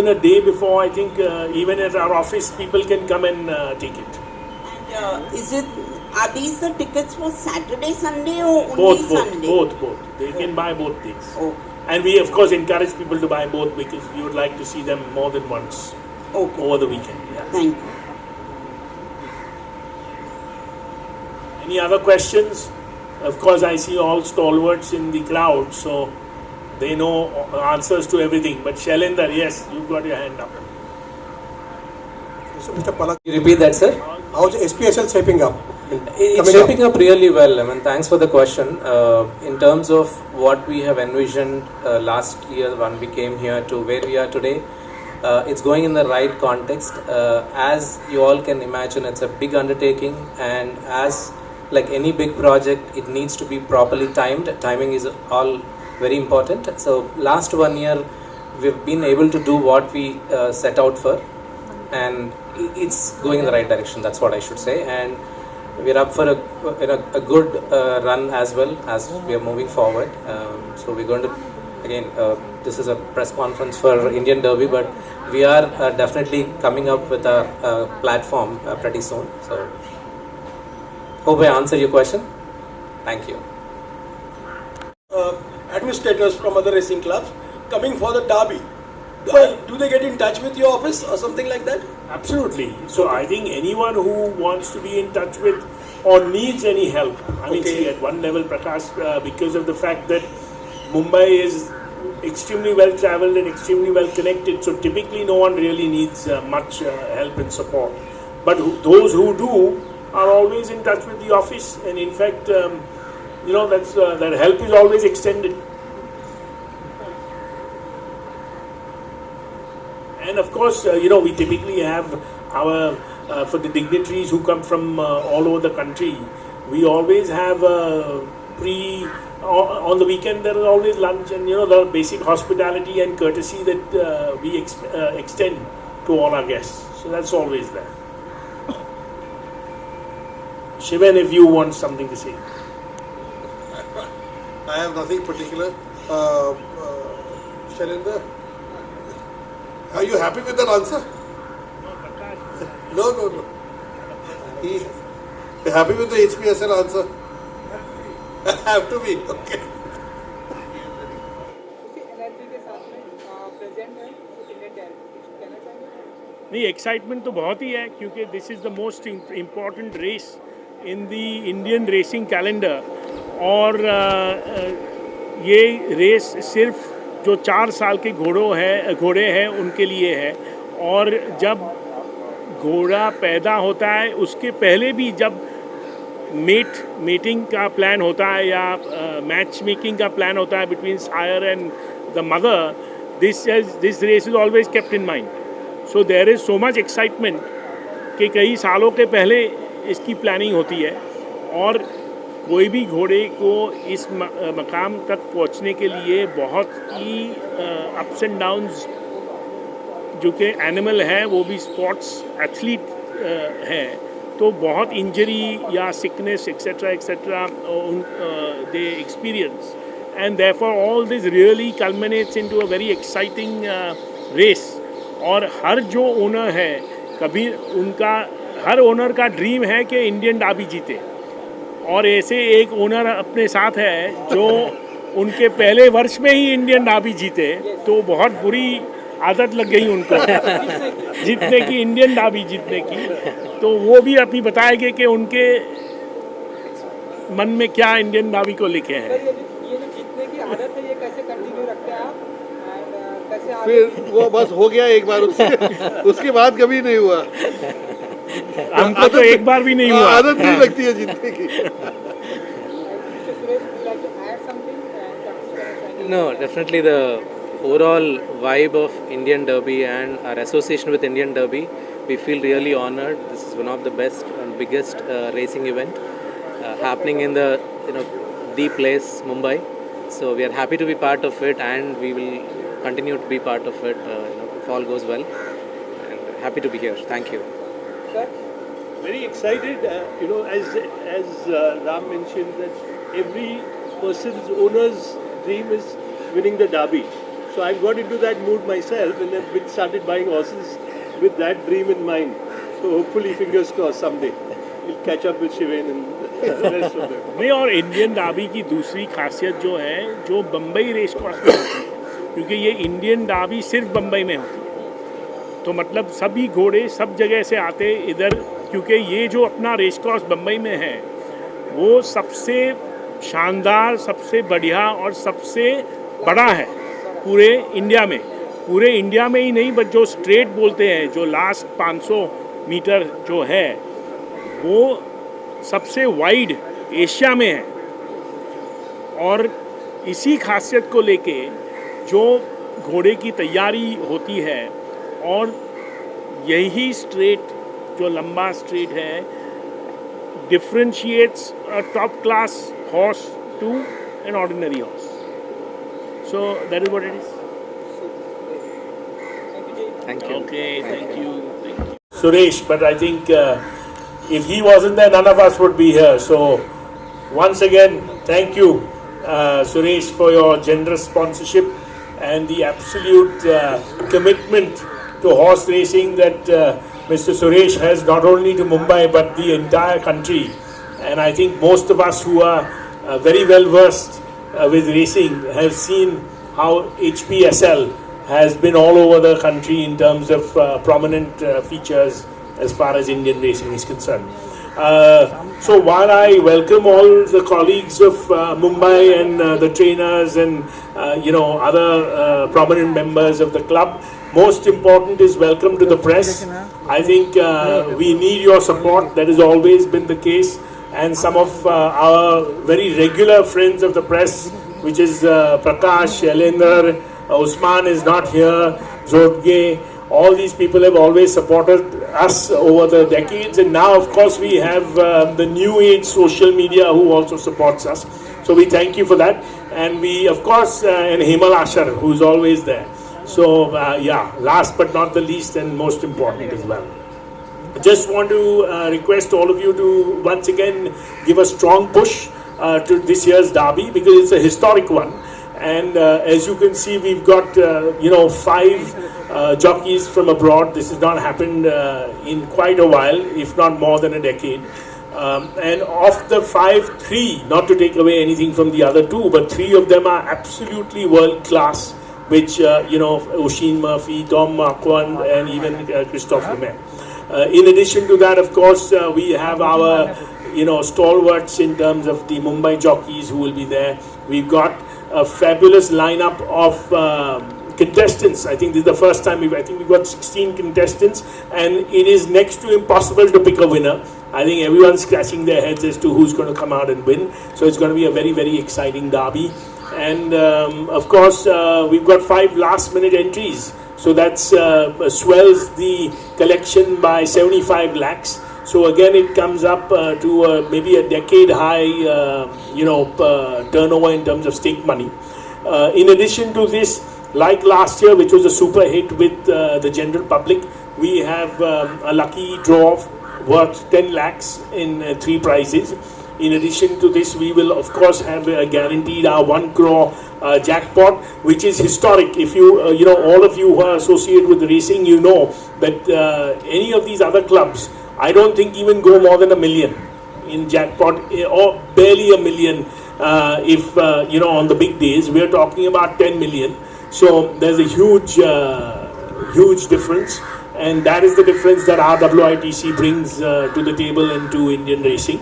even a day before. I think even at our office, people can come and take it. Are these the tickets for Saturday, Sunday, or only Sunday? Both. They can buy both days. Okay. And we, of course, encourage people to buy both because we would like to see them more than once over the weekend. Yeah. Thank you. Any other questions? Of course, I see all stalwarts in the crowd, so they know answers to everything. But Shailendra, yes, you've got your hand up. So, Mr. Palak, You repeat that, sir? how's SPSL shaping up? It's shaping up really well. I mean, thanks for the question. In terms of what we have envisioned last year when we came here to where we are today, it's going in the right context. As you all can imagine, it's a big undertaking, and as like any big project, it needs to be properly timed. Timing is all very important. So last 1 year, we've been able to do what we set out for, and it's going in the right direction. That's what I should say. And we're up for a good run as well as we are moving forward. So we're going to, again, this is a press conference for Indian Derby, but we are definitely coming up with a platform pretty soon. So hope I answered your question. Thank you. Administrators from other racing clubs coming for the derby. Do they get in touch with your office or something like that? Absolutely. So I think anyone who wants to be in touch with or needs any help, I mean, see, at one level, Prakash, because of the fact that Mumbai is extremely well travelled and extremely well connected, so typically no one really needs much help and support. But those who do are always in touch with the office, and in fact, that help is always extended. And of course, we typically have our, for the dignitaries who come from all over the country, we always have on the weekend there is always lunch and, the basic hospitality and courtesy that we extend to all our guests. So that's always there. Shivan, if you want something to say. I have nothing particular. Shailendra, are you happy with that answer? No. You're happy with the HPSL answer? Have to be. Okay. नहीं, excitement तो बहुत ही है क्योंकि this is the most important race in the Indian racing calendar. और ये race सिर्फ जो 4 साल के घोड़े हैं उनके लिए है. और जब घोड़ा पैदा होता है उसके पहले भी जब मेटिंग का प्लान होता है या मैच मेकिंग का प्लान होता है between sire and the mother, this race is always kept in mind. So there is so much excitement कि कई सालों के पहले इसकी प्लानिंग होती है. और कोई भी घोड़े को इस मकाम तक पहुंचने के लिए बहुत ही अप्स एंड डाउन्स, जो कि एनिमल है वो भी स्पोर्ट्स एथलीट है, तो बहुत इंजरी या sickness etcetera they experience. And therefore all this really culminates into a very exciting race. और हर जो ओनर है, हर ओनर का ड्रीम है कि इंडियन डार्बी जीते. और ऐसे एक ओनर अपने साथ है जो उनके पहले वर्ष में ही इंडियन डार्बी जीते, तो बहुत बुरी आदत लग गई उनको जीतने की, इंडियन डार्बी जीतने की. तो वो भी अभी बताएंगे कि उनके मन में क्या इंडियन डार्बी को लेके है. ये जो जीतने की आदत है, ये कैसे कंटिन्यू रखते हैं आप? फिर वो बस हो गया एक बार, उसके बाद कभी नहीं हुआ. हमको तो एक बार भी नहीं हुआ. आदत नहीं लगती है जीतने की. No, definitely the overall vibe of Indian Derby and our association with Indian Derby, we feel really honored. This is one of the best and biggest racing event happening in the place Mumbai. So we are happy to be part of it, and we will continue to be part of it if all goes well. And happy to be here. Thank you. Sir? Very excited, as Ram mentioned, that every person's owner's dream is winning the derby. So I've got into that mood myself and I've started buying horses with that dream in mind. So hopefully, fingers crossed, someday we'll catch up with Shivain and the rest of them. नहीं, और Indian डाबी की दूसरी खासियत जो है, जो Bombay race course में होती है, क्योंकि ये इंडियन डाबी सिर्फ बम्बई में होती है, तो मतलब सभी घोड़े सब जगह से आते इधर, क्योंकि ये जो अपना रेस कोर्स बम्बई में है वो सबसे शानदार, सबसे बढ़िया और सबसे बड़ा है पूरे इंडिया में ही नहीं, बट जो स्ट्रेट बोलते हैं, जो लास्ट 500 मीटर जो है वो सबसे वाइड एशिया में है। और इसी खासियत को लेके जो घोड़े की तैयारी होती है, और यही स्ट्रेट जो लंबा स्ट्रेट है differentiates a top class horse to an ordinary horse. So that is what it is. Thank you. Okay, thank you. Suresh, but I think if he wasn't there, none of us would be here. So, once again, thank you, Suresh, for your generous sponsorship and the absolute commitment to horse racing that Mr. Suresh has, not only to Mumbai but the entire country. And I think most of us who are very well versed with racing have seen how HPSL has been all over the country in terms of prominent features as far as Indian racing is concerned. So while I welcome all the colleagues of Mumbai and the trainers and other prominent members of the club, most important is welcome to the press. I think we need your support. That has always been the case, and some of our very regular friends of the press, which is Prakash, Shalendra, Usman is not here, Zodge, all these people have always supported us over the decades, and now of course we have the new age social media who also supports us. So we thank you for that, and we of course and Hemal Ashar, who is always there. So last but not the least and most important as well. Just want to request all of you to once again give a strong push to this year's Derby, because it's a historic one. And as you can see, we've got 5 jockeys from abroad. This has not happened in quite a while, if not more than a decade. And of the 5, 3, not to take away anything from the other 2, but 3 of them are absolutely world class, which Oisin Murphy, Dom Marquand, and even Christophe Lemay. In addition to that, of course, we have our stalwarts in terms of the Mumbai jockeys who will be there. We've got a fabulous lineup of contestants. I think this is the first time we've got 16 contestants, and it is next to impossible to pick a winner. I think everyone's scratching their heads as to who's going to come out and win. So it's going to be a very, very exciting derby. And of course, we've got 5 last-minute entries. So that's swells the collection by 75 lakhs. So again, it comes up to maybe a decade high, turnover in terms of stake money. In addition to this, like last year, which was a super hit with the general public, we have a lucky draw worth 10 lakhs in 3 prizes. In addition to this, we will of course have guaranteed our 1 crore jackpot, which is historic. If you, all of you who are associated with racing, you know that any of these other clubs, I don't think even go more than $1 million in jackpot, or barely $1 million if on the big days. We are talking about 10 million. So there's a huge difference, and that is the difference that RWITC brings to the table and to Indian racing.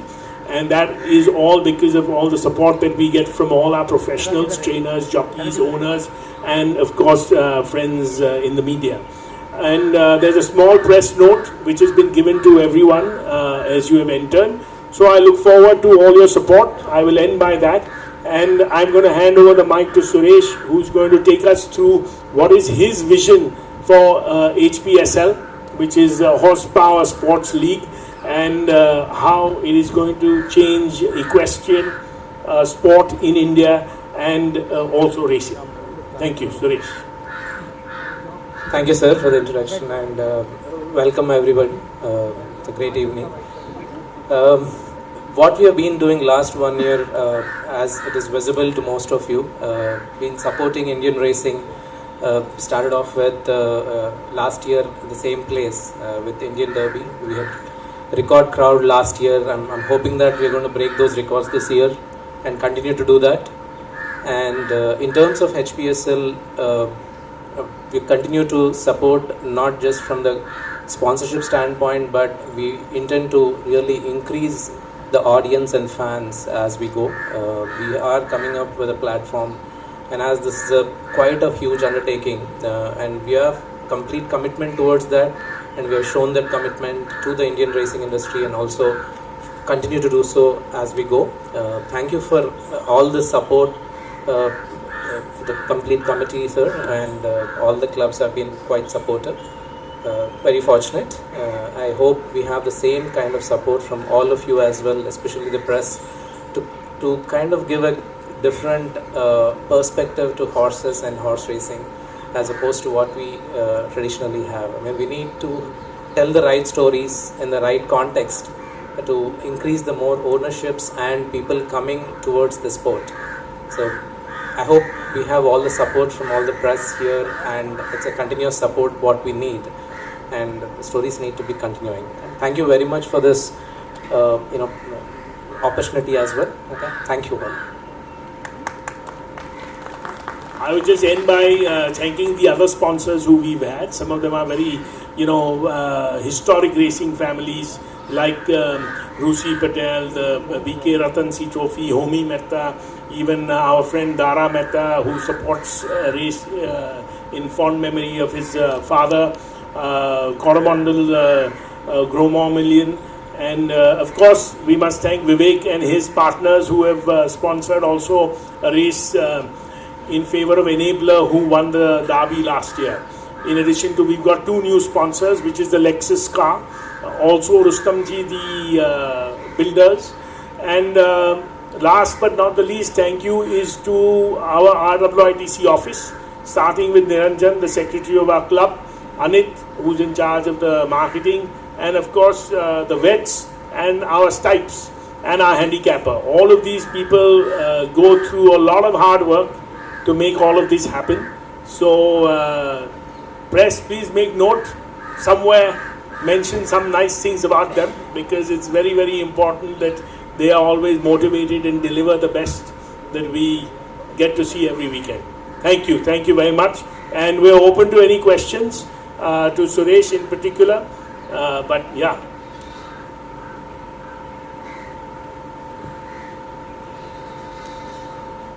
And that is all because of all the support that we get from all our professionals, trainers, jockeys, owners, and of course friends in the media. And there's a small press note which has been given to everyone as you have entered. So I look forward to all your support. I will end by that. And I'm going to hand over the mic to Suresh, who's going to take us through what is his vision for HPSL, which is Horsepower Sports League, and how it is going to change equestrian sport in India and also racing. Thank you, Suresh. Thank you, sir, for the introduction, and welcome everybody. It's a great evening. What we have been doing last 1 year, as it is visible to most of you, been supporting Indian racing Started off with last year the same place with Indian Derby. We had record crowd last year. I'm hoping that we're going to break those records this year and continue to do that. And in terms of HPSL, we continue to support not just from the sponsorship standpoint, but we intend to really increase the audience and fans as we go. We are coming up with a platform, and as this is quite a huge undertaking, and we have complete commitment towards that, and we have shown that commitment to the Indian racing industry and also continue to do so as we go. Thank you for all the support. The complete committee, sir, and all the clubs have been quite supportive. Very fortunate. I hope we have the same kind of support from all of you as well, especially the press, to kind of give a different perspective to horses and horse racing as opposed to what we traditionally have. I mean, we need to tell the right stories in the right context to increase the more ownerships and people coming towards the sport. So I hope we have all the support from all the press here, and it's a continuous support what we need, and the stories need to be continuing. Thank you very much for this opportunity as well. Okay, thank you all. I would just end by thanking the other sponsors who we've had. Some of them are very, historic racing families like Rusi Patel, the BK Ratan C Trophy, Homi Mehta, even our friend Dara Mehta, who supports race in fond memory of his father, Coromandel Gromor Million. And of course, we must thank Vivek and his partners who have sponsored also a race in favor of Enabler, who won the Derby last year. In addition to, we've got two new sponsors, which is the Lexus car, also Rustamji, the builders. And last but not the least, thank you is to our RWITC office, starting with Niranjan, the secretary of our club, Anit, who's in charge of the marketing, and of course the vets and our stipes and our handicapper. All of these people go through a lot of hard work to make all of this happen. So press, please make note somewhere, mention some nice things about them, because it's very, very important that they are always motivated and deliver the best that we get to see every weekend. Thank you very much, and we're open to any questions to Suresh in particular, but yeah.